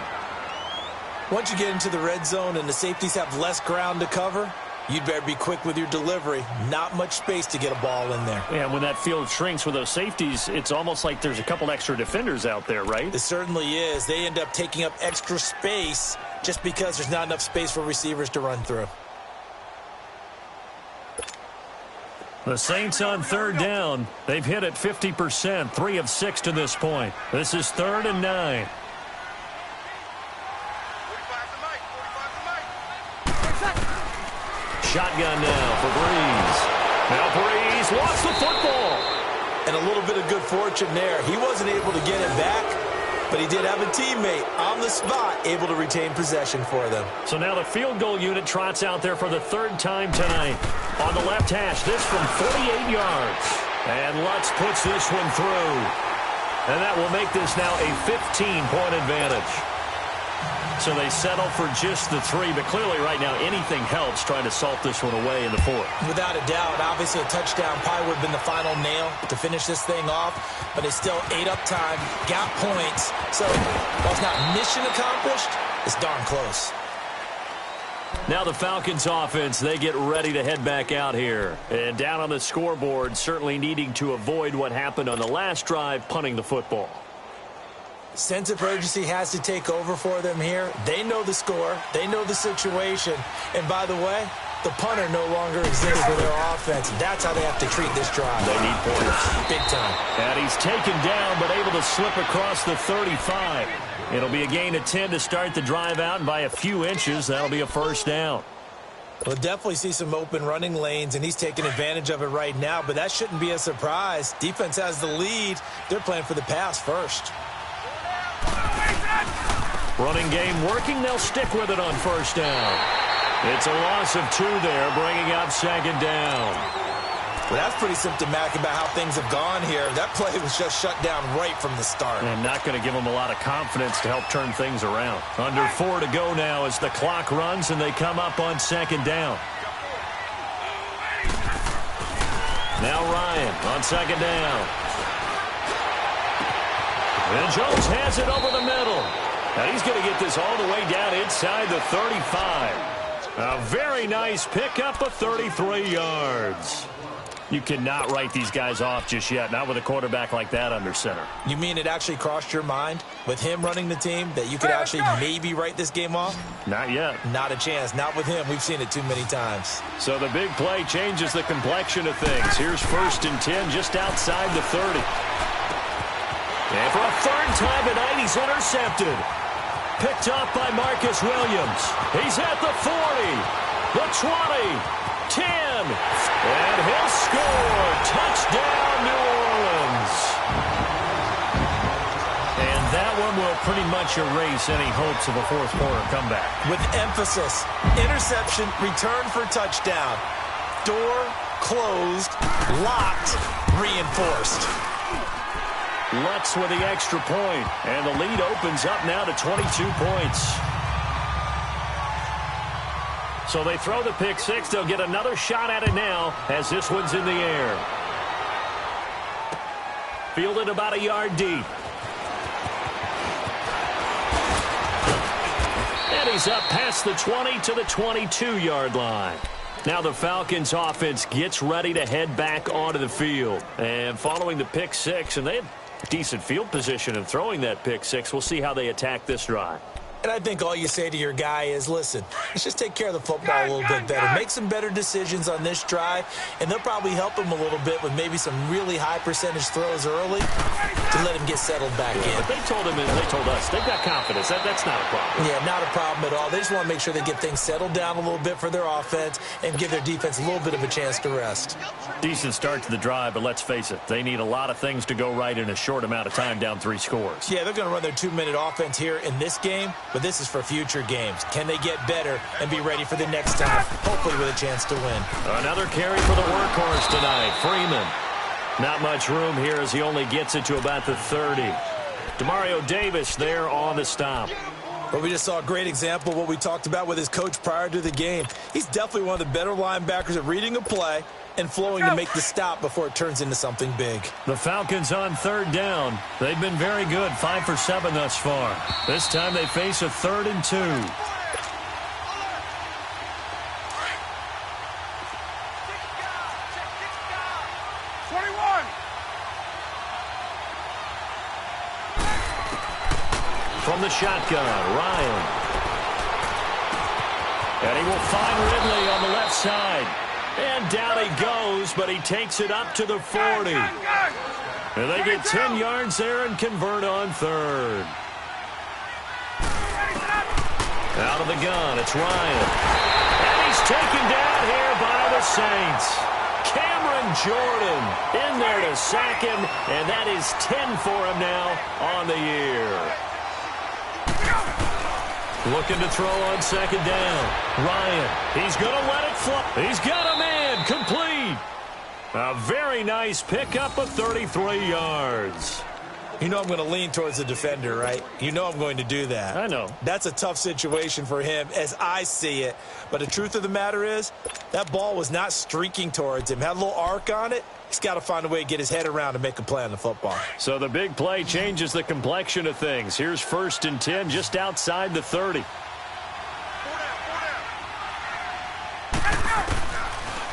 Once you get into the red zone and the safeties have less ground to cover, you'd better be quick with your delivery. Not much space to get a ball in there. Yeah, when that field shrinks with those safeties, it's almost like there's a couple extra defenders out there, right? It certainly is. They end up taking up extra space just because there's not enough space for receivers to run through. The Saints on 3rd down. They've hit it 50%, 3 of 6 to this point. This is 3rd and 9. Shotgun now for Breeze. Now Breeze lost the football. And a little bit of good fortune there. He wasn't able to get it back, but he did have a teammate on the spot able to retain possession for them. So now the field goal unit trots out there for the 3rd time tonight. On the left hash, this from 48 yards. And Lutz puts this one through. And that will make this now a 15-point advantage. So they settle for just the 3, but clearly right now anything helps trying to salt this one away in the 4th. Without a doubt, obviously a touchdown probably would have been the final nail to finish this thing off, but it's still ate up time, got points. So while it's not mission accomplished, it's darn close. Now the Falcons offense, they get ready to head back out here. And down on the scoreboard, certainly needing to avoid what happened on the last drive, punting the football. Sense of urgency has to take over for them here. They know the score. They know the situation. And by the way, the punter no longer exists for their offense. That's how they have to treat this drive. They need points. Big time. And he's taken down, but able to slip across the 35. It'll be a gain of 10 to start the drive out, and by a few inches, that'll be a 1st down. We'll definitely see some open running lanes, and he's taking advantage of it right now, but that shouldn't be a surprise. Defense has the lead. They're playing for the pass first. Running game working. They'll stick with it on 1st down. It's a loss of 2 there, bringing up 2nd down. Well, that's pretty symptomatic about how things have gone here. That play was just shut down right from the start. And not going to give them a lot of confidence to help turn things around. Under 4 to go now as the clock runs, and they come up on 2nd down. Now Ryan on 2nd down. And Jones has it over the middle. And he's going to get this all the way down inside the 35. A very nice pickup of 33 yards. You cannot write these guys off just yet, not with a quarterback like that under center. You mean it actually crossed your mind with him running the team that you could actually maybe write this game off? Not yet. Not a chance. Not with him. We've seen it too many times. So the big play changes the complexion of things. Here's 1st and 10 just outside the 30. And for a 3rd time tonight, he's intercepted. Picked up by Marcus Williams. He's at the 40, the 20, And he'll score. Touchdown, New Orleans. And that one will pretty much erase any hopes of a fourth quarter comeback. With emphasis, interception, return for touchdown. Door closed, locked, reinforced. Lutz with the extra point, and the lead opens up now to 22 points. So they throw the pick six. They'll get another shot at it now as this one's in the air. Fielded about a yard deep. And he's up past the 20 to the 22-yard line. Now the Falcons offense gets ready to head back onto the field. And following the pick six, and they had decent field position in throwing that pick six. We'll see how they attack this drive. And I think all you say to your guy is, listen, let's just take care of the football a little bit better. Make some better decisions on this drive, and they'll probably help him a little bit with maybe some really high percentage throws early to let him get settled back in. But they told him, and they told us, they've got confidence. That's not a problem. Yeah, not a problem at all. They just want to make sure they get things settled down a little bit for their offense and give their defense a little bit of a chance to rest. Decent start to the drive, but let's face it, they need a lot of things to go right in a short amount of time, down 3 scores. Yeah, they're going to run their 2-minute offense here in this game, but this is for future games. Can they get better and be ready for the next time, hopefully with a chance to win? Another carry for the workhorse tonight, Freeman. Not much room here as he only gets it to about the 30. Demario Davis there on the stop. But we just saw a great example of what we talked about with his coach prior to the game. He's definitely one of the better linebackers at reading a play and flowing to make the stop before it turns into something big. The Falcons on 3rd down. They've been very good, 5 for 7 thus far. This time they face a 3rd and 2. From the shotgun, Ryan. And he will find Ridley on the left side. And down he goes, but he takes it up to the 40. And they get 10 yards there and convert on 3rd. Out of the gun, it's Ryan. And he's taken down here by the Saints. Cameron Jordan in there to sack him, and that is 10 for him now on the year. Looking to throw on 2nd down. Ryan, he's going to let it fly. He's got a man, complete. A very nice pickup of 33 yards. You know I'm going to lean towards the defender, right? You know I'm going to do that. I know. That's a tough situation for him as I see it. But the truth of the matter is, that ball was not streaking towards him. Had a little arc on it. He's got to find a way to get his head around and make a play on the football. So the big play changes the complexion of things. Here's 1st and 10 just outside the 30.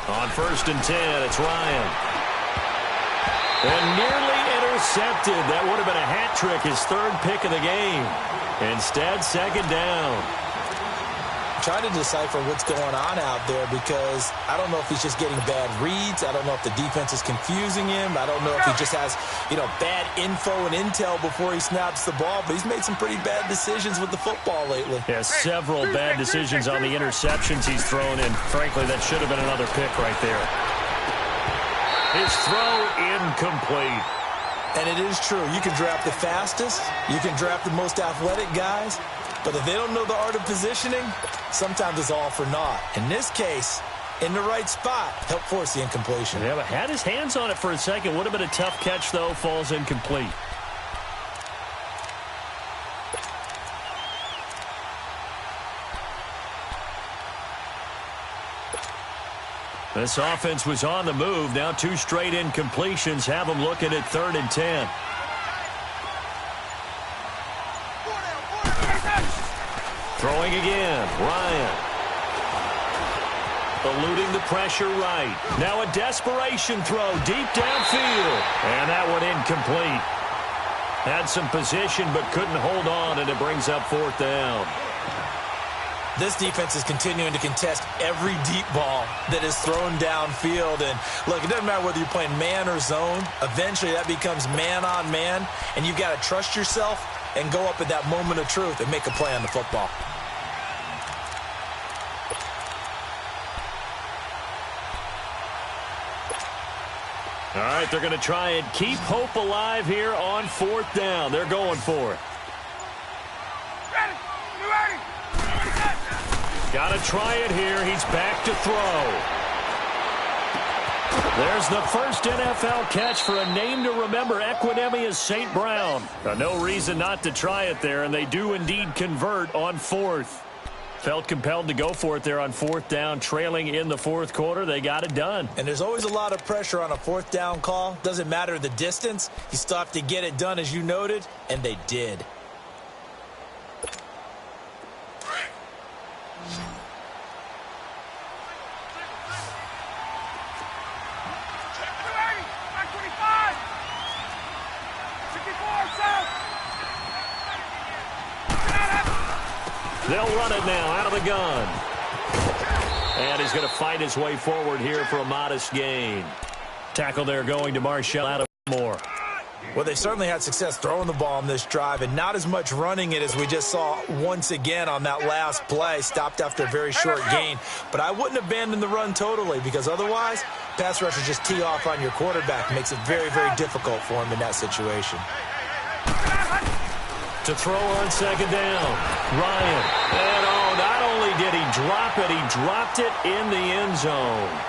On 1st and 10, it's Ryan. And nearly intercepted. That would have been a hat trick, his 3rd pick of the game. Instead, 2nd down. Trying to decipher what's going on out there because I don't know if he's just getting bad reads. I don't know if the defense is confusing him. I don't know if he just has, bad info and intel before he snaps the ball. But he's made some pretty bad decisions with the football lately. Yeah, several bad decisions on the interceptions he's thrown in. Frankly, that should have been another pick right there. His throw incomplete. And it is true. You can draft the fastest. You can draft the most athletic guys. But if they don't know the art of positioning, sometimes it's all for naught. In this case, in the right spot, helped force the incompletion. Yeah, but had his hands on it for a second. Would have been a tough catch, though. Falls incomplete. This offense was on the move. Now 2 straight incompletions have them looking at 3rd and 10. Throwing again, Ryan. Eluding the pressure right. Now a desperation throw deep downfield. And that one incomplete. Had some position but couldn't hold on, and it brings up 4th down. This defense is continuing to contest every deep ball that is thrown downfield. And look, it doesn't matter whether you're playing man or zone. Eventually that becomes man on man, and you've got to trust yourself and go up at that moment of truth and make a play on the football. All right, they're going to try and keep hope alive here on 4th down. They're going for it. Ready. You ready? Got to try it here. He's back to throw. There's the first NFL catch for a name to remember, Equinemius St. Brown. No reason not to try it there, and they do indeed convert on 4th. Felt compelled to go for it there on 4th down, trailing in the 4th quarter. They got it done. And there's always a lot of pressure on a 4th down call. Doesn't matter the distance. You still have to get it done, as you noted, and they did. They'll run it now out of the gun. And he's going to fight his way forward here for a modest gain. Tackle there going to Marshall Lattimore. Well, they certainly had success throwing the ball on this drive, and not as much running it as we just saw once again on that last play. Stopped after a very short gain. But I wouldn't abandon the run totally, because otherwise, pass rushers just tee off on your quarterback. Makes it very, very difficult for him in that situation. To throw on 2nd down, Ryan. And oh, not only did he drop it, he dropped it in the end zone.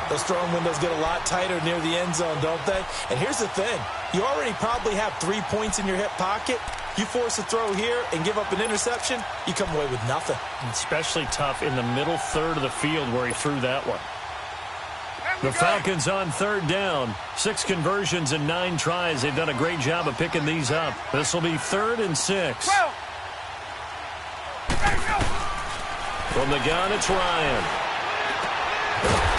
Those throwing windows get a lot tighter near the end zone, don't they? And here's the thing. You already probably have 3 points in your hip pocket. You force a throw here and give up an interception, you come away with nothing. Especially tough in the middle third of the field where he threw that one. The Falcons on 3rd down. 6 conversions and 9 tries. They've done a great job of picking these up. This will be 3rd and 6. From the gun, it's Ryan.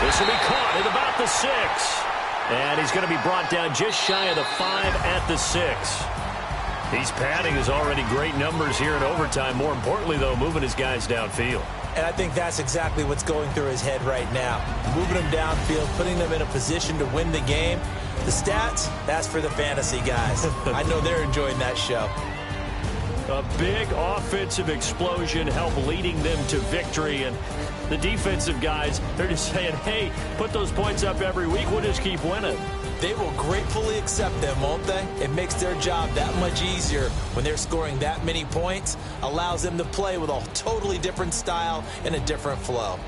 This will be caught at about the 6. And he's going to be brought down just shy of the 5 at the 6. He's padding his already great numbers here in overtime. More importantly, though, moving his guys downfield. And I think that's exactly what's going through his head right now. Moving them downfield, putting them in a position to win the game. The stats, that's for the fantasy guys. I know they're enjoying that show. A big offensive explosion helped leading them to victory. And the defensive guys, they're just saying, hey, put those points up every week. We'll just keep winning. They will gratefully accept them, won't they? It makes their job that much easier when they're scoring that many points. Allows them to play with a totally different style and a different flow.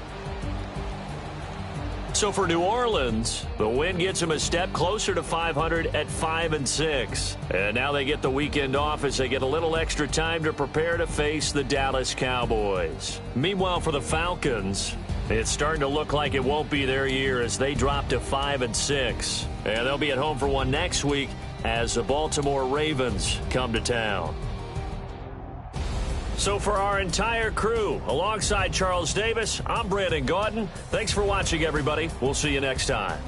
So for New Orleans, the win gets them a step closer to 500 at 5-6. And now they get the weekend off as they get a little extra time to prepare to face the Dallas Cowboys. Meanwhile, for the Falcons, it's starting to look like it won't be their year as they drop to 5-6. And they'll be at home for one next week as the Baltimore Ravens come to town. So for our entire crew, alongside Charles Davis, I'm Brandon Gaudin. Thanks for watching, everybody. We'll see you next time.